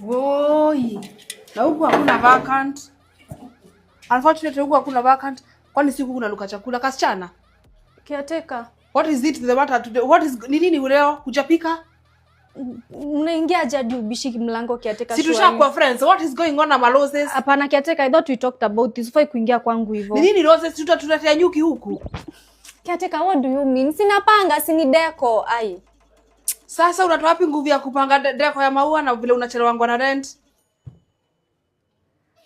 Woi. Na huku hakuna vacant. Unfortunately huku hakuna vacant. Kwani siku kuna luka chakula kasichana? Caretaker. What is it the matter today? What is nini leo? Hujapika? Unaingia aje ubishi mlango caretaker? Si tushakuwa friends. What is going on na Maloses? Hapana caretaker, I thought we talked about this. Ufai kuingia kwangu hivyo. Nini Roses tutatia nyuki huku? Caretaker, what do you mean? Sina panga, sini deko. Ai. Sasa unatoa wapi nguvu ya kupanga deko ya maua na vile unachelewa na rent?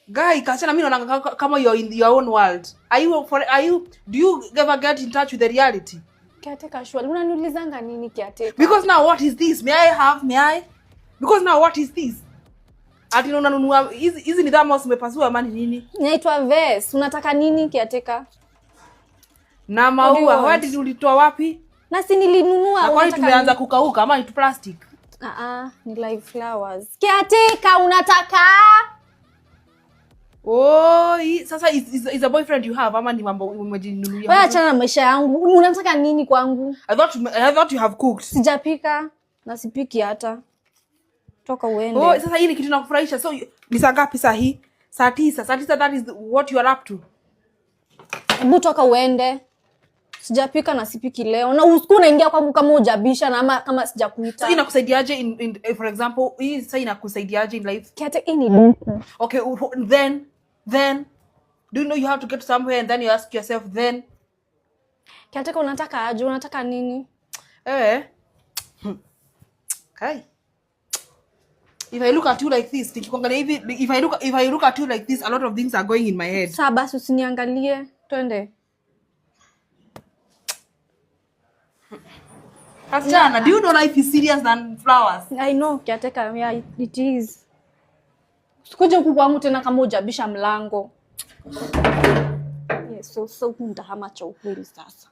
Guy, kachana mimi naona kama you're in your own world. Do you ever get in touch with the reality? Caretaker, surely unaniulizanga nini caretaker? Because now what is this? May I? Because now what is this? Ati unanunua hizi ni damos umepasua mani nini? Inaitwa vase. Unataka nini caretaker? Na maua, wewe did ulitoa wapi? Na si nilinunua. Na kwani tumeanza kukauka ama ni plastic? Ni live flowers. Caretaker, unataka? Oh, sasa is a boyfriend you have ama ni mambo umejinunulia? Wewe achana na maisha yangu. Unataka nini kwangu? I thought you have cooked. Sijapika na sipiki hata. Toka uende. Oh, sasa hii ni kitu nakufurahisha. So ni saa ngapi saa hii? Saa 9. Saa 9 that is what you are up to. Hebu toka uende. Sijapika na sipiki leo. Na usiku unaingia kwangu kama hujabisha na ama kama sijakuita. Sasa inakusaidiaje in for example, hii sasa inakusaidiaje in life? Caretaker ini. Okay, then do you know you have to get somewhere and then you ask yourself then Caretaker, unataka aje? Unataka nini? Okay. If I look at you like this, nikikuangalia hivi, if I look at you like this, a lot of things are going in my head. Sasa basi usiniangalie. Twende. Hachana, do you know life is serious than flowers? I know, caretaker, yeah, it is. Sikuje huku kwangu tena kama hujabisha mlango. Yes, so ndahama cha ukweli sasa.